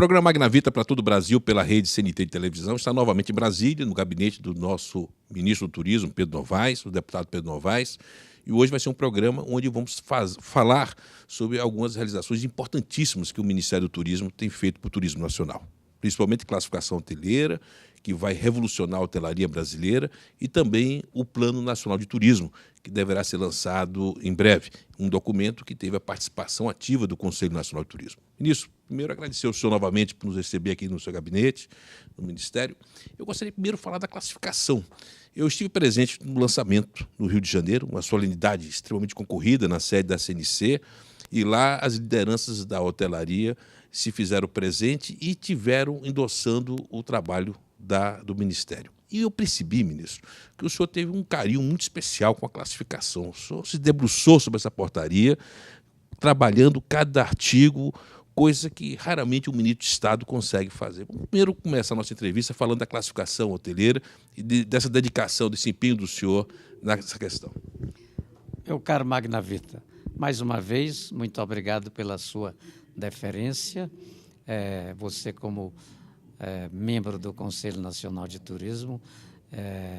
programa Magnavita para todo o Brasil, pela rede CNT de televisão, está novamente em Brasília, no gabinete do nosso ministro do Turismo, Pedro Novaes, o deputado Pedro Novaes. E hoje vai ser um programa onde vamos falar sobre algumas realizações importantíssimas que o Ministério do Turismo tem feito para o turismo nacional. Principalmente classificação hoteleira, que vai revolucionar a hotelaria brasileira, e também o Plano Nacional de Turismo, que deverá ser lançado em breve, um documento que teve a participação ativa do Conselho Nacional de Turismo. Ministro, primeiro agradecer ao senhor novamente por nos receber aqui no seu gabinete, no Ministério. Eu gostaria primeiro de falar da classificação. Eu estive presente no lançamento no Rio de Janeiro, uma solenidade extremamente concorrida na sede da CNC, e lá as lideranças da hotelaria se fizeram presente e tiveram endossando o trabalho do Ministério. E eu percebi, ministro, que o senhor teve um carinho muito especial com a classificação. O senhor se debruçou sobre essa portaria, trabalhando cada artigo, coisa que raramente um ministro de Estado consegue fazer. Vamos primeiro começar a nossa entrevista falando da classificação hoteleira e dessa dedicação, desse empenho do senhor nessa questão. Meu caro Magnavita, mais uma vez, muito obrigado pela sua deferência. Você, como membro do Conselho Nacional de Turismo,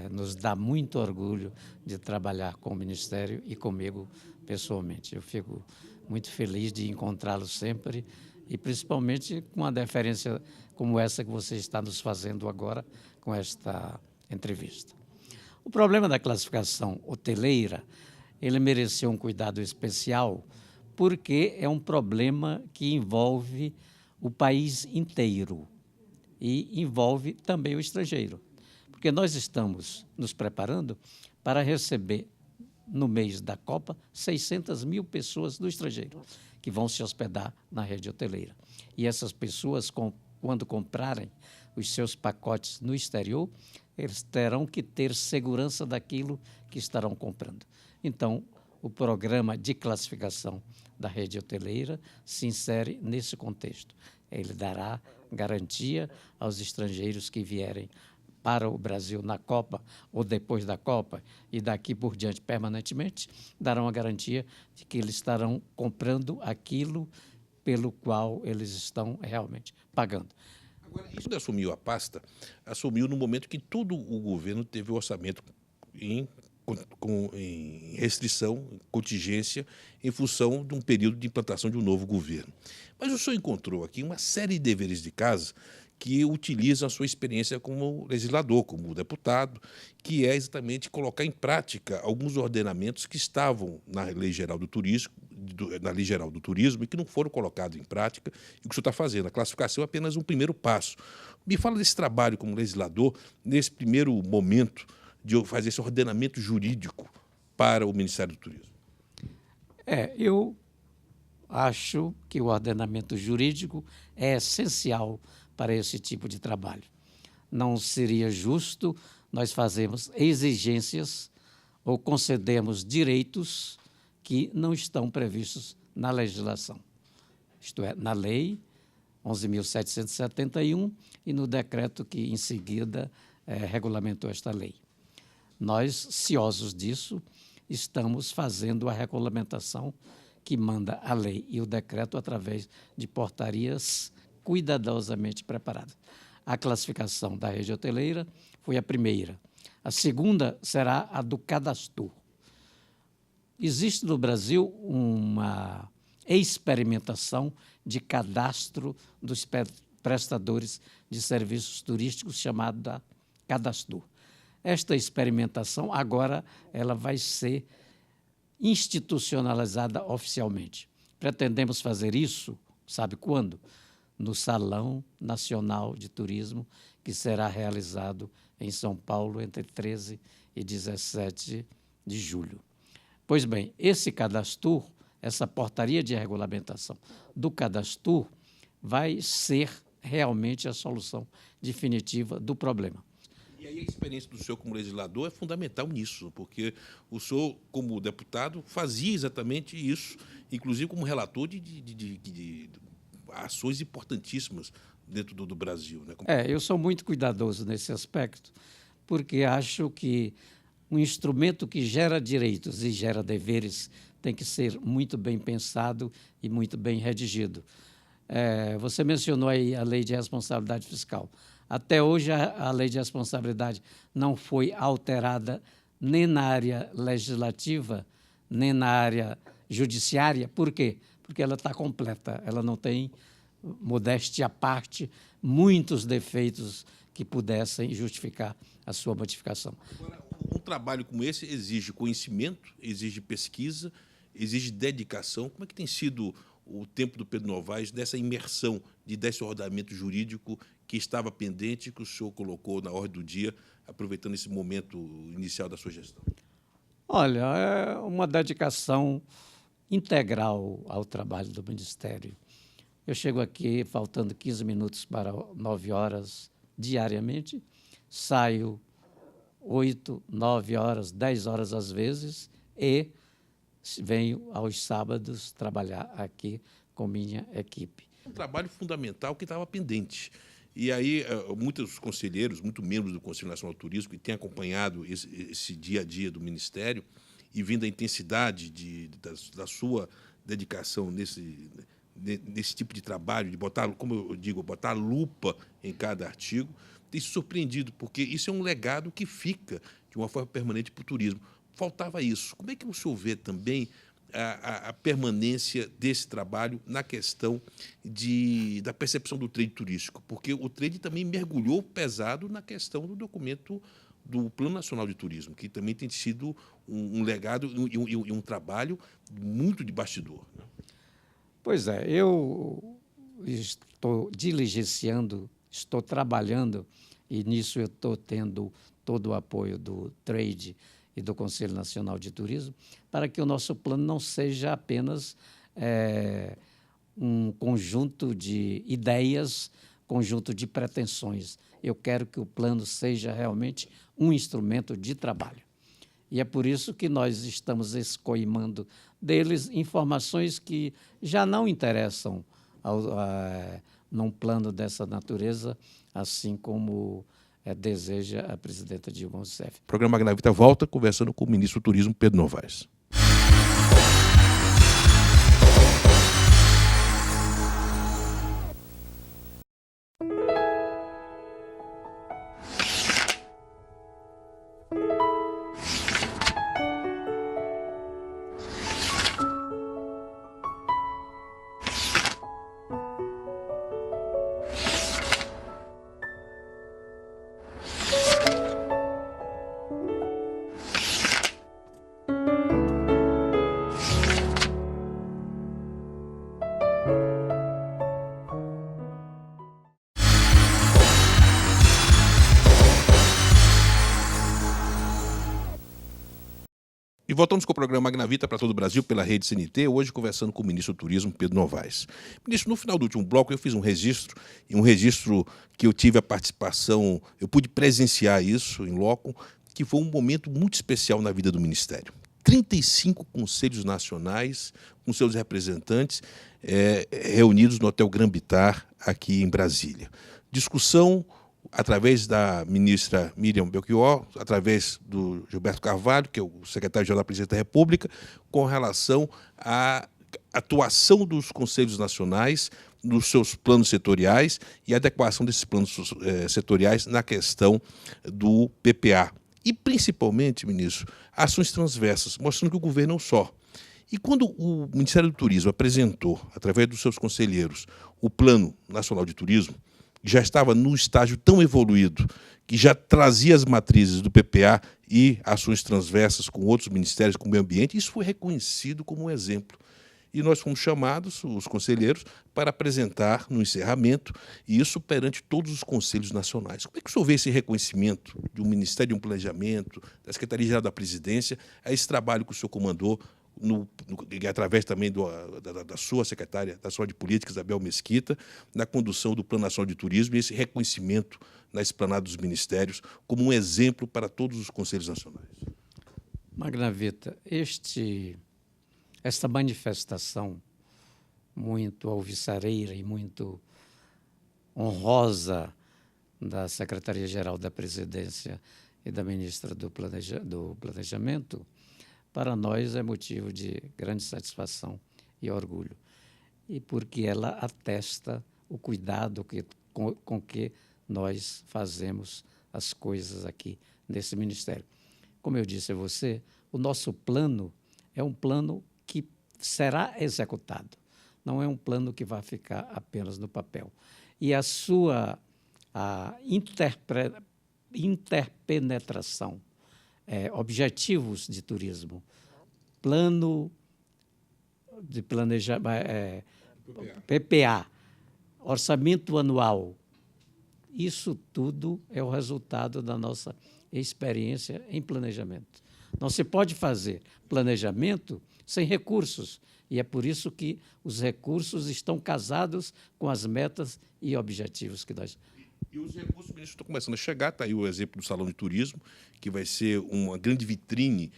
nos dá muito orgulho de trabalhar com o Ministério e comigo pessoalmente. Eu fico muito feliz de encontrá-lo sempre e principalmente com uma deferência como essa que você está nos fazendo agora com esta entrevista. O problema da classificação hoteleira, ele mereceu um cuidado especial porque é um problema que envolve o país inteiro e envolve também o estrangeiro, porque nós estamos nos preparando para receber, no mês da Copa, 600 mil pessoas do estrangeiro que vão se hospedar na rede hoteleira. E essas pessoas, quando comprarem os seus pacotes no exterior, eles terão que ter segurança daquilo que estarão comprando. Então, o programa de classificação da rede hoteleira se insere nesse contexto. Ele dará garantia aos estrangeiros que vierem para o Brasil na Copa ou depois da Copa e daqui por diante permanentemente, darão a garantia de que eles estarão comprando aquilo pelo qual eles estão realmente pagando. Agora, isso quando assumiu a pasta, assumiu no momento que todo o governo teve o orçamento em restrição, contingência, em função de um período de implantação de um novo governo. Mas o senhor encontrou aqui uma série de deveres de casa que utilizam a sua experiência como legislador, como deputado, que é exatamente colocar em prática alguns ordenamentos que estavam na Lei Geral do Turismo, e que não foram colocados em prática, e o que o senhor está fazendo. A classificação é apenas um primeiro passo. Me fala desse trabalho como legislador, nesse primeiro momento, de fazer esse ordenamento jurídico para o Ministério do Turismo. Eu acho que o ordenamento jurídico é essencial para esse tipo de trabalho. Não seria justo nós fazermos exigências ou concedermos direitos que não estão previstos na legislação, isto é, na Lei 11.771 e no decreto que, em seguida, regulamentou esta lei. Nós, ciosos disso, estamos fazendo a regulamentação que manda a lei e o decreto através de portarias cuidadosamente preparadas. A classificação da rede hoteleira foi a primeira. A segunda será a do cadastro. Existe no Brasil uma experimentação de cadastro dos prestadores de serviços turísticos chamada cadastro. Esta experimentação agora ela vai ser institucionalizada oficialmente. Pretendemos fazer isso, sabe quando? No Salão Nacional de Turismo, que será realizado em São Paulo entre 13 e 17 de julho. Pois bem, esse cadastro, essa portaria de regulamentação do cadastro, vai ser realmente a solução definitiva do problema. E aí a experiência do senhor como legislador é fundamental nisso, porque o senhor, como deputado, fazia exatamente isso, inclusive como relator de ações importantíssimas dentro do Brasil. Né? Eu sou muito cuidadoso nesse aspecto, porque acho que um instrumento que gera direitos e gera deveres tem que ser muito bem pensado e muito bem redigido. Você mencionou aí a lei de responsabilidade fiscal. Até hoje, a lei de responsabilidade não foi alterada nem na área legislativa, nem na área judiciária. Por quê? Porque ela está completa, ela não tem, modéstia à parte, muitos defeitos que pudessem justificar a sua modificação. Agora, um trabalho como esse exige conhecimento, exige pesquisa, exige dedicação. Como é que tem sido o tempo do Pedro Novaes dessa imersão, desse ordenamento jurídico que estava pendente, que o senhor colocou na ordem do dia, aproveitando esse momento inicial da sua gestão? Olha, é uma dedicação integral ao trabalho do Ministério. Eu chego aqui faltando 15 minutos para 9 horas diariamente, saio 8, 9 horas, 10 horas às vezes e venho aos sábados trabalhar aqui com minha equipe. Um trabalho fundamental que estava pendente. E aí, muitos conselheiros, muitos membros do Conselho Nacional de Turismo, que têm acompanhado esse dia a dia do Ministério e vindo a intensidade da sua dedicação nesse tipo de trabalho, de botar, como eu digo, botar a lupa em cada artigo, tem se surpreendido, porque isso é um legado que fica de uma forma permanente para o turismo. Faltava isso. Como é que o senhor vê também a permanência desse trabalho na questão da percepção do trade turístico? Porque o trade também mergulhou pesado na questão do documento do Plano Nacional de Turismo, que também tem sido um legado e um trabalho muito de bastidor. Pois é, eu estou diligenciando, estou trabalhando, e nisso eu estou tendo todo o apoio do trade e do Conselho Nacional de Turismo, para que o nosso plano não seja apenas um conjunto de ideias, conjunto de pretensões. Eu quero que o plano seja realmente um instrumento de trabalho. E é por isso que nós estamos escoimando deles informações que já não interessam num plano dessa natureza, assim como deseja a presidenta Dilma Rousseff. O programa Magnavita volta conversando com o ministro do Turismo, Pedro Novaes. E voltamos com o programa Magnavita para todo o Brasil, pela rede CNT, hoje conversando com o ministro do Turismo, Pedro Novaes. Ministro, no final do último bloco eu fiz um registro que eu tive a participação, eu pude presenciar isso em loco, que foi um momento muito especial na vida do Ministério. 35 conselhos nacionais, com seus representantes, reunidos no Hotel Grand Bitar, aqui em Brasília. Discussão através da ministra Miriam Belchior, através do Gilberto Carvalho, que é o secretário-geral da Presidência da República, com relação à atuação dos conselhos nacionais nos seus planos setoriais e a adequação desses planos setoriais na questão do PPA. E, principalmente, ministro, ações transversas, mostrando que o governo é um só. E quando o Ministério do Turismo apresentou, através dos seus conselheiros, o Plano Nacional de Turismo, já estava num estágio tão evoluído, que já trazia as matrizes do PPA e ações transversas com outros ministérios, com o meio ambiente, isso foi reconhecido como um exemplo. E nós fomos chamados, os conselheiros, para apresentar no encerramento, e isso perante todos os conselhos nacionais. Como é que o senhor vê esse reconhecimento de um Ministério de um Planejamento, da Secretaria-Geral da Presidência, a esse trabalho que o senhor comandou, através também da sua secretária da Saúde de Política, Isabel Mesquita, na condução do Plano Nacional de Turismo, e esse reconhecimento na esplanada dos ministérios como um exemplo para todos os conselhos nacionais? Magnavita, esta manifestação muito alvissareira e muito honrosa da Secretaria-Geral da Presidência e da ministra do Planejamento, para nós é motivo de grande satisfação e orgulho. e porque ela atesta o cuidado com que nós fazemos as coisas aqui nesse Ministério. Como eu disse a você, o nosso plano é um plano que será executado, não é um plano que vai ficar apenas no papel. E a sua interpenetração, objetivos de turismo, plano de planejamento, PPA, orçamento anual, isso tudo é o resultado da nossa experiência em planejamento. Não se pode fazer planejamento sem recursos, e é por isso que os recursos estão casados com as metas e objetivos que nós... E os recursos, ministro, estão começando a chegar. Está aí o exemplo do Salão de Turismo, que vai ser uma grande vitrine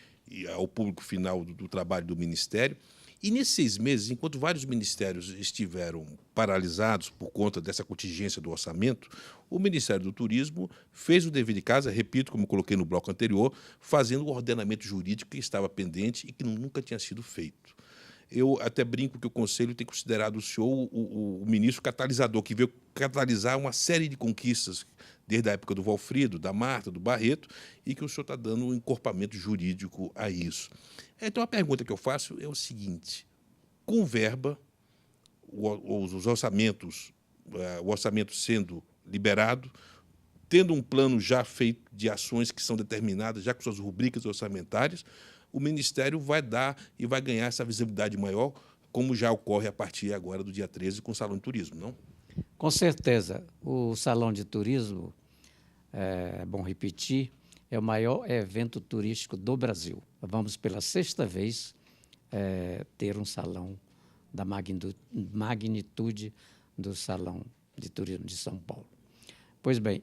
ao público final do trabalho do Ministério. E nesses 6 meses, enquanto vários ministérios estiveram paralisados por conta dessa contingência do orçamento, o Ministério do Turismo fez o dever de casa, repito, como coloquei no bloco anterior, fazendo o ordenamento jurídico que estava pendente e que nunca tinha sido feito. Eu até brinco que o Conselho tem considerado o senhor o ministro catalisador, que veio catalisar uma série de conquistas, desde a época do Valfrido, da Marta, do Barreto, e que o senhor está dando um encorpamento jurídico a isso. Então, a pergunta que eu faço é o seguinte: com verba, os orçamentos, o orçamento sendo liberado, tendo um plano já feito de ações que são determinadas, já com suas rubricas orçamentárias, o Ministério vai dar e vai ganhar essa visibilidade maior, como já ocorre a partir agora do dia 13 com o Salão de Turismo, não? Com certeza. O Salão de Turismo, é bom repetir, é o maior evento turístico do Brasil. Vamos, pela 6ª vez, ter um salão da magnitude do Salão de Turismo de São Paulo. Pois bem,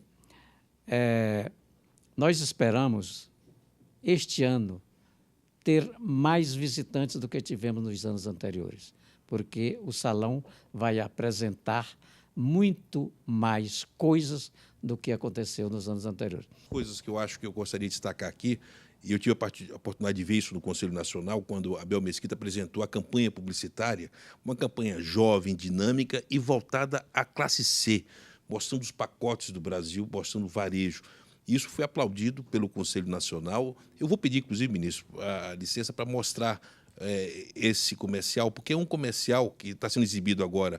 nós esperamos, este ano, ter mais visitantes do que tivemos nos anos anteriores, porque o salão vai apresentar muito mais coisas do que aconteceu nos anos anteriores. Coisas que eu acho que eu gostaria de destacar aqui, e eu tive a oportunidade de ver isso no Conselho Nacional, quando Abel Mesquita apresentou a campanha publicitária, uma campanha jovem, dinâmica e voltada à classe C, mostrando os pacotes do Brasil, mostrando o varejo. Isso foi aplaudido pelo Conselho Nacional. Eu vou pedir, inclusive, ministro, a licença para mostrar esse comercial, porque é um comercial que está sendo exibido agora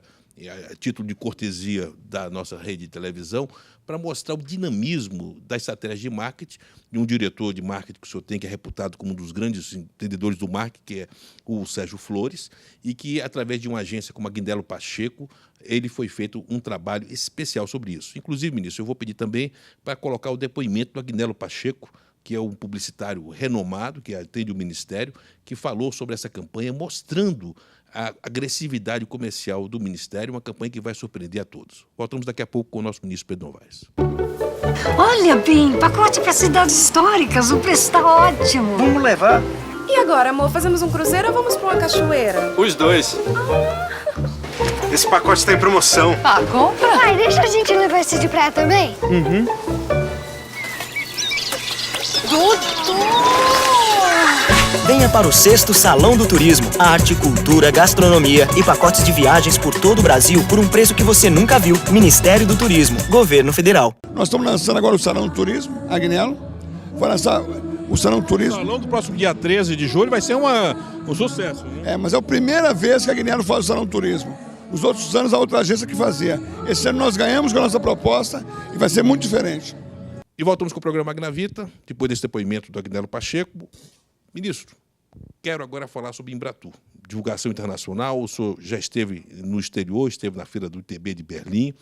a título de cortesia da nossa rede de televisão, para mostrar o dinamismo da estratégia de marketing de um diretor de marketing que o senhor tem, que é reputado como um dos grandes entendedores do marketing, que é o Sérgio Flores, e que, através de uma agência como a Guindelo Pacheco, ele foi feito um trabalho especial sobre isso. Inclusive, ministro, eu vou pedir também para colocar o depoimento do Guindelo Pacheco, que é um publicitário renomado, que atende o Ministério, que falou sobre essa campanha, mostrando a agressividade comercial do Ministério, uma campanha que vai surpreender a todos. Voltamos daqui a pouco com o nosso ministro Pedro Novaes. Olha, bem, pacote para cidades históricas, o preço está ótimo. Vamos levar? E agora, amor, fazemos um cruzeiro ou vamos para uma cachoeira? Os dois. Esse pacote está em promoção. Ah, compra? Pai, deixa a gente levar esse de praia também? Uhum. Venha para o 6º Salão do Turismo. Arte, cultura, gastronomia e pacotes de viagens por todo o Brasil por um preço que você nunca viu. Ministério do Turismo, Governo Federal. Nós estamos lançando agora o Salão do Turismo, Agnello. Vai lançar o Salão do Turismo. O Salão do próximo dia 13 de julho vai ser um sucesso. Né? Mas é a primeira vez que a Agnello faz o Salão do Turismo. Os outros anos a outra agência que fazia. Esse ano nós ganhamos com a nossa proposta e vai ser muito diferente. E voltamos com o programa Magnavita, depois desse depoimento do Agnello Pacheco. Ministro, quero agora falar sobre Embratur. Divulgação internacional, o senhor já esteve no exterior, esteve na feira do ITB de Berlim,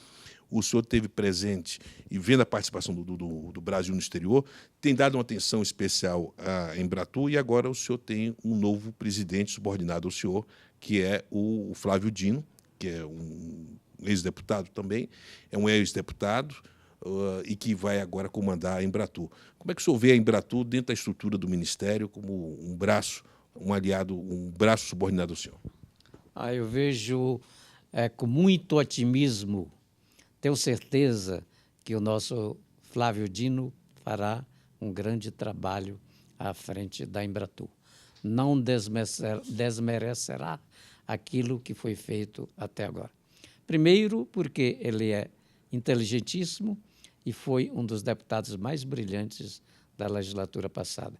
o senhor esteve presente e vendo a participação do Brasil no exterior, tem dado uma atenção especial à Embratur e agora o senhor tem um novo presidente subordinado ao senhor, que é o Flávio Dino, que é um ex-deputado também, é um ex-deputado, e que vai agora comandar a Embratur. Como é que o senhor vê a Embratur dentro da estrutura do Ministério como um braço, um aliado, um braço subordinado ao senhor? Eu vejo com muito otimismo. Tenho certeza que o nosso Flávio Dino fará um grande trabalho à frente da Embratur. não desmerecerá aquilo que foi feito até agora. Primeiro, porque ele é inteligentíssimo e foi um dos deputados mais brilhantes da legislatura passada.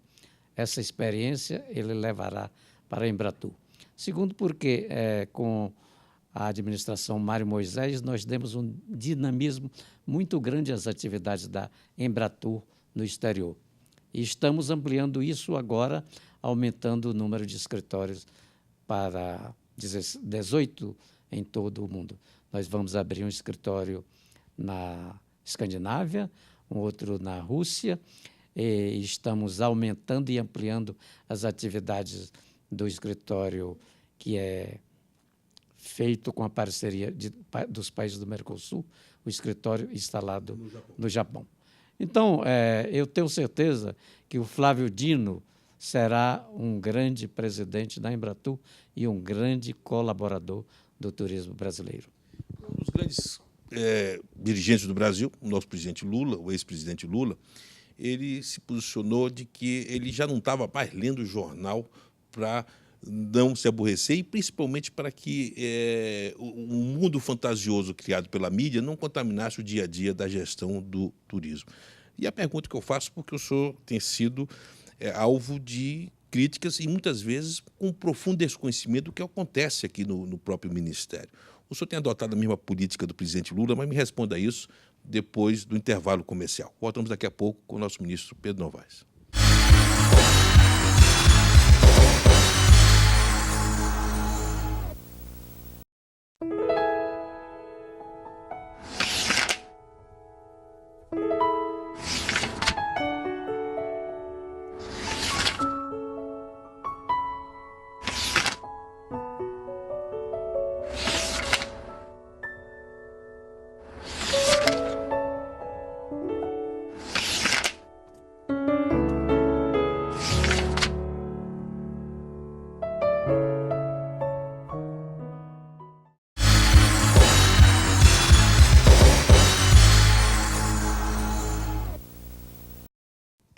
Essa experiência ele levará para a Embratur. Segundo, porque com a administração Mário Moisés, nós demos um dinamismo muito grande às atividades da Embratur no exterior. E estamos ampliando isso agora, aumentando o número de escritórios para 18 em todo o mundo. Nós vamos abrir um escritório na Escandinávia, um outro na Rússia, e estamos aumentando e ampliando as atividades do escritório que é feito com a parceria dos países do Mercosul, o escritório instalado no Japão. Então, eu tenho certeza que o Flávio Dino será um grande presidente da Embratur e um grande colaborador do turismo brasileiro. Um dos grandes dirigentes do Brasil, o nosso presidente Lula, o ex-presidente Lula, ele se posicionou de que ele já não estava mais lendo o jornal para não se aborrecer e principalmente para que o mundo fantasioso criado pela mídia não contaminasse o dia a dia da gestão do turismo. E a pergunta que eu faço, porque o senhor tem sido alvo de críticas e muitas vezes com um profundo desconhecimento do que acontece aqui no próprio Ministério. O senhor tem adotado a mesma política do presidente Lula, mas me responda isso depois do intervalo comercial. Voltamos daqui a pouco com o nosso ministro Pedro Novaes.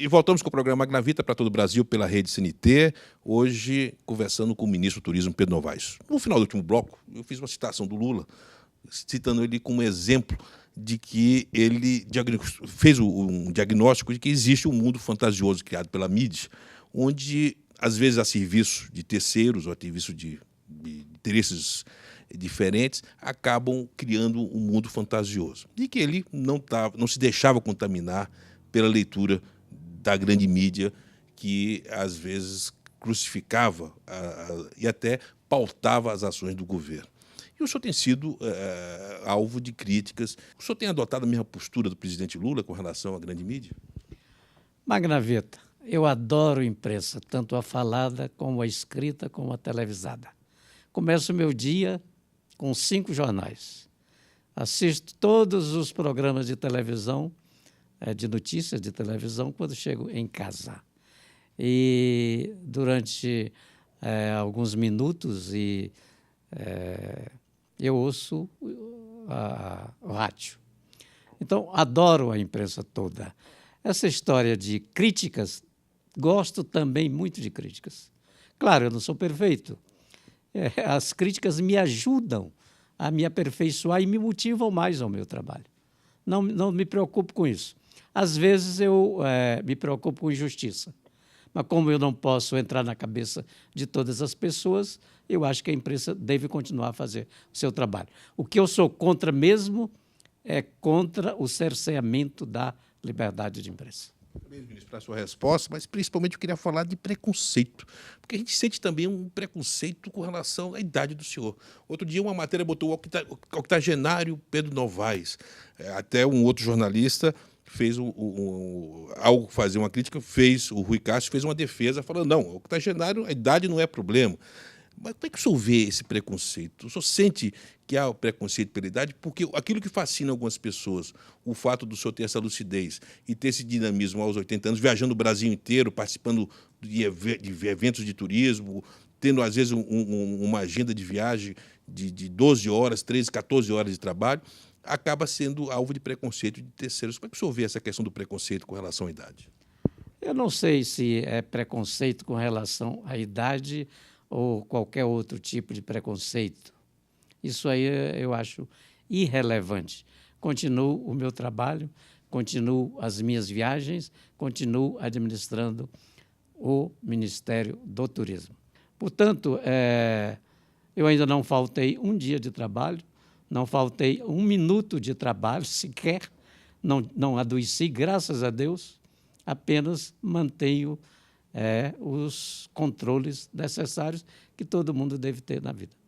E voltamos com o programa Magnavita para todo o Brasil pela rede CNT, hoje conversando com o ministro do Turismo, Pedro Novaes. No final do último bloco, eu fiz uma citação do Lula, citando ele como exemplo de que ele fez um diagnóstico de que existe um mundo fantasioso criado pela mídia, onde, às vezes, a serviço de terceiros ou a serviço de interesses diferentes, acabam criando um mundo fantasioso. E que ele não se deixava contaminar pela leitura da grande mídia, que às vezes crucificava e até pautava as ações do governo. E o senhor tem sido alvo de críticas. O senhor tem adotado a mesma postura do presidente Lula com relação à grande mídia? Magnavita, eu adoro imprensa, tanto a falada, como a escrita, como a televisada. Começo o meu dia com 5 jornais. Assisto todos os programas de televisão, de notícias de televisão, quando chego em casa. E durante alguns minutos eu ouço o rádio. Então, adoro a imprensa toda. Essa história de críticas, gosto também muito de críticas. Claro, eu não sou perfeito. As críticas me ajudam a me aperfeiçoar e me motivam mais ao meu trabalho. Não me preocupo com isso. Às vezes eu me preocupo com injustiça, mas como eu não posso entrar na cabeça de todas as pessoas, eu acho que a imprensa deve continuar a fazer o seu trabalho. O que eu sou contra mesmo é contra o cerceamento da liberdade de imprensa. Parabéns, ministro, pela sua resposta, mas principalmente eu queria falar de preconceito, porque a gente sente também um preconceito com relação à idade do senhor. Outro dia uma matéria botou o octogenário Pedro Novaes, até um outro jornalista fez ao fazer uma crítica, o Rui Castro fez uma defesa, falando, não, o octogenário, a idade não é problema. Mas como é que o senhor vê esse preconceito? O senhor sente que há preconceito pela idade? Porque aquilo que fascina algumas pessoas, o fato do senhor ter essa lucidez e ter esse dinamismo aos 80 anos, viajando o Brasil inteiro, participando de eventos de turismo, tendo, às vezes, uma agenda de viagem de 12 horas, 13, 14 horas de trabalho, acaba sendo alvo de preconceito de terceiros. Como é que o senhor vê essa questão do preconceito com relação à idade? Eu não sei se é preconceito com relação à idade ou qualquer outro tipo de preconceito. Isso aí eu acho irrelevante. Continuo o meu trabalho, continuo as minhas viagens, continuo administrando o Ministério do Turismo. Portanto, eu ainda não faltei um dia de trabalho, não faltei um minuto de trabalho sequer, não adoeci, graças a Deus, apenas mantenho os controles necessários que todo mundo deve ter na vida.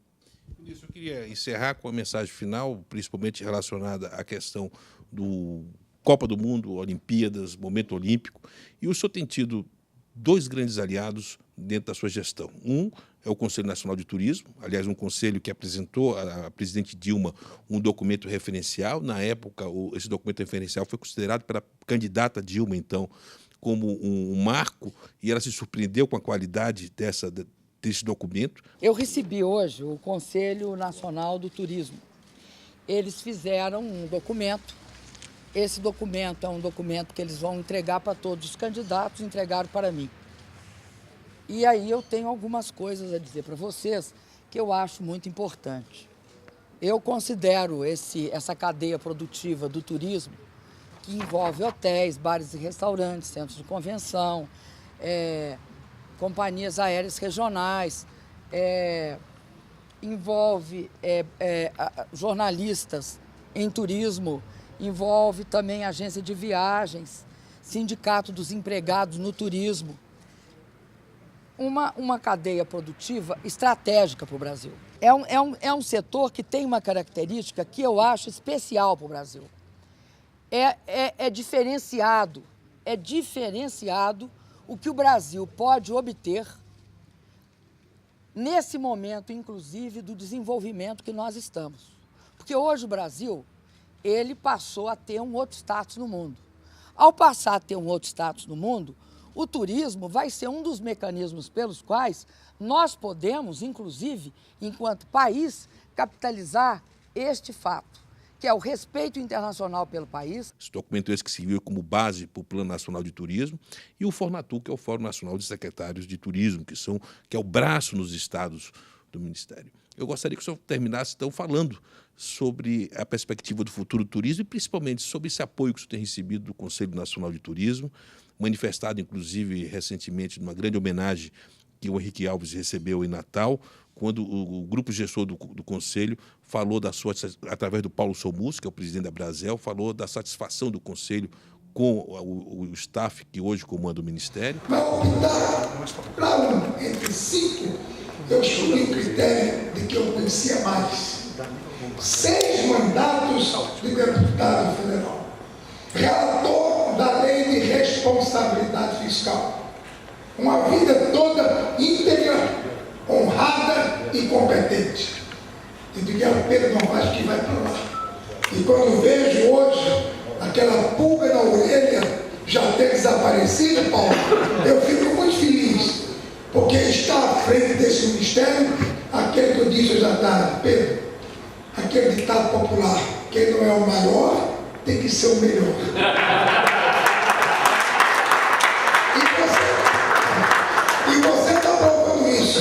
Isso, eu queria encerrar com a mensagem final, principalmente relacionada à questão do Copa do Mundo, Olimpíadas, momento olímpico, e o senhor tem tido dois grandes aliados dentro da sua gestão. Um é o Conselho Nacional de Turismo, aliás, um conselho que apresentou à presidente Dilma um documento referencial. Na época, esse documento referencial foi considerado pela candidata Dilma, então, como um marco, e ela se surpreendeu com a qualidade desse documento. Eu recebi hoje o Conselho Nacional do Turismo. Eles fizeram um documento. Esse documento é um documento que eles vão entregar para todos os candidatos, entregaram para mim. E aí eu tenho algumas coisas a dizer para vocês que eu acho muito importante. Eu considero essa cadeia produtiva do turismo, que envolve hotéis, bares e restaurantes, centros de convenção, companhias aéreas regionais, envolve jornalistas em turismo, envolve também agência de viagens, sindicato dos empregados no turismo. Uma cadeia produtiva estratégica para o Brasil. É um setor que tem uma característica que eu acho especial para o Brasil. É diferenciado o que o Brasil pode obter nesse momento, inclusive, do desenvolvimento que nós estamos. Porque hoje o Brasil, ele passou a ter um outro status no mundo. Ao passar a ter um outro status no mundo, o turismo vai ser um dos mecanismos pelos quais nós podemos, inclusive, enquanto país, capitalizar este fato, que é o respeito internacional pelo país. Esse documento esse que serviu como base para o Plano Nacional de Turismo, e o Fornatur, que é o Fórum Nacional de Secretários de Turismo, que é o braço nos estados do Ministério. Eu gostaria que o senhor terminasse, então, falando sobre a perspectiva do futuro do turismo e, principalmente, sobre esse apoio que o senhor tem recebido do Conselho Nacional de Turismo, manifestado, inclusive, recentemente, numa grande homenagem que o Henrique Alves recebeu em Natal, quando o grupo gestor do Conselho falou através do Paulo Somus, que é o presidente da Brasel, falou da satisfação do Conselho com o staff que hoje comanda o Ministério. Para optar para entre 5, eu escolhi o critério de que eu conhecia mais. 6 mandatos de deputado federal. Relator da Lei de Responsabilidade Fiscal. Uma vida toda íntegra, honrada e competente. E digo, é o Pedro Novaes que vai para lá. E quando vejo hoje aquela pulga na orelha já ter desaparecido, Paulo, eu fico muito feliz, porque está à frente desse ministério aquele que eu disse hoje à tarde, Pedro, aquele ditado popular, quem não é o maior tem que ser o melhor. E você está provando isso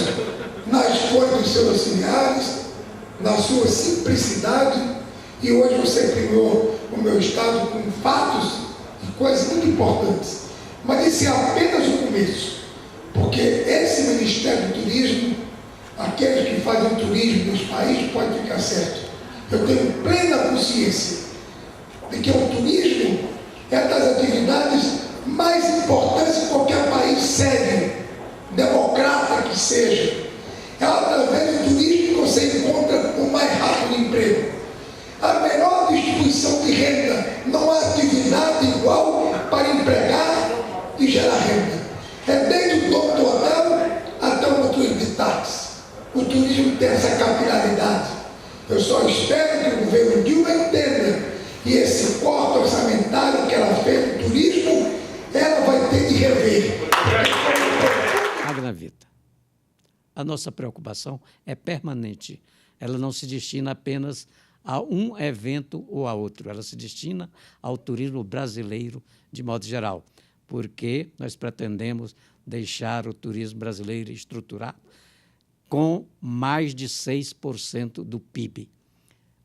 na escolha dos seus auxiliares, na sua simplicidade, e hoje você criou o meu estado com fatos e coisas muito importantes. Mas esse é apenas o começo, porque esse Ministério do Turismo, aqueles que fazem turismo nos países, pode ficar certo. Eu tenho plena consciência de que o turismo é das atividades mais importantes que qualquer país sério, democrata que seja. É através do turismo que você encontra o mais rápido emprego. A menor distribuição de renda, não há atividade igual para empregar e gerar renda. É desde o dono do hotel até o motorista de táxi. O turismo tem essa capilaridade. Eu só espero que o governo Dilma entenda que esse corte orçamentário que ela fez no turismo, ela vai ter de rever. Magna Vita, a nossa preocupação é permanente. Ela não se destina apenas a um evento ou a outro. Ela se destina ao turismo brasileiro de modo geral. porque nós pretendemos deixar o turismo brasileiro estruturado com mais de 6% do PIB.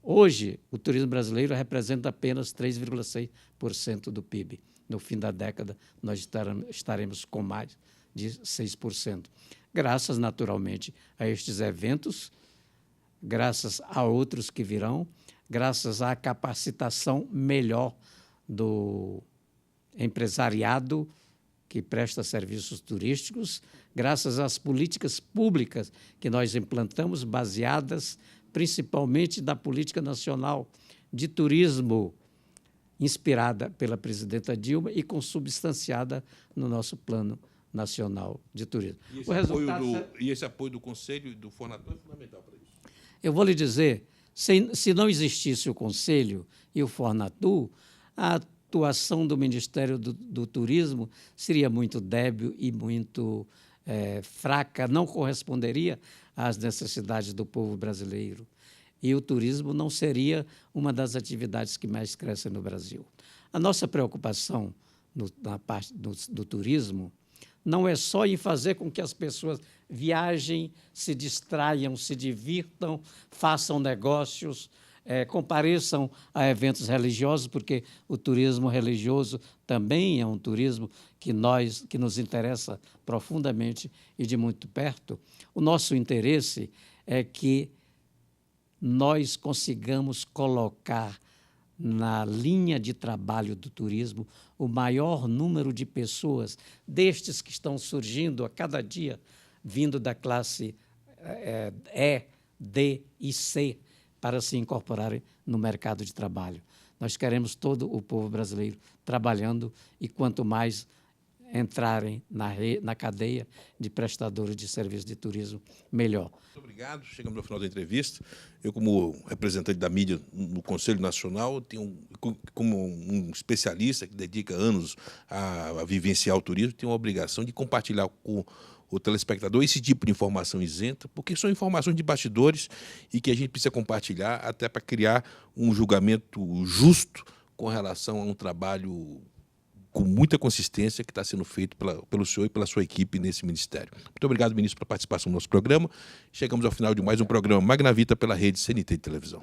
Hoje, o turismo brasileiro representa apenas 3,6% do PIB. No fim da década, nós estaremos com mais de 6%. Graças, naturalmente, a estes eventos, graças a outros que virão, graças à capacitação melhor do empresariado que presta serviços turísticos, graças às políticas públicas que nós implantamos, baseadas principalmente da Política Nacional de Turismo, inspirada pela presidenta Dilma e consubstanciada no nosso Plano Nacional de Turismo. E esse apoio do Conselho e do Fornatur é fundamental para isso? Eu vou lhe dizer, se não existisse o Conselho e o Fornatur, a atuação do Ministério do Turismo seria muito débil e muito fraca, não corresponderia às necessidades do povo brasileiro. E o turismo não seria uma das atividades que mais crescem no Brasil. A nossa preocupação na parte do turismo não é só em fazer com que as pessoas viajem, se distraiam, se divirtam, façam negócios, compareçam a eventos religiosos, porque o turismo religioso também é um turismo que nos interessa profundamente e de muito perto. O nosso interesse é que nós consigamos colocar na linha de trabalho do turismo o maior número de pessoas destes que estão surgindo a cada dia, vindo da classe E, D e C, para se incorporarem no mercado de trabalho. Nós queremos todo o povo brasileiro trabalhando e quanto mais entrarem na cadeia de prestadores de serviços de turismo, melhor. Muito obrigado. Chegamos ao final da entrevista. Eu, como representante da mídia no Conselho Nacional, como um especialista que dedica anos a vivenciar o turismo, tenho a obrigação de compartilhar com o telespectador esse tipo de informação isenta, porque são informações de bastidores e que a gente precisa compartilhar até para criar um julgamento justo com relação a um trabalho com muita consistência que está sendo feito pelo senhor e pela sua equipe nesse ministério. Muito obrigado, ministro, pela participação no nosso programa. Chegamos ao final de mais um programa Magnavita pela rede CNT de televisão.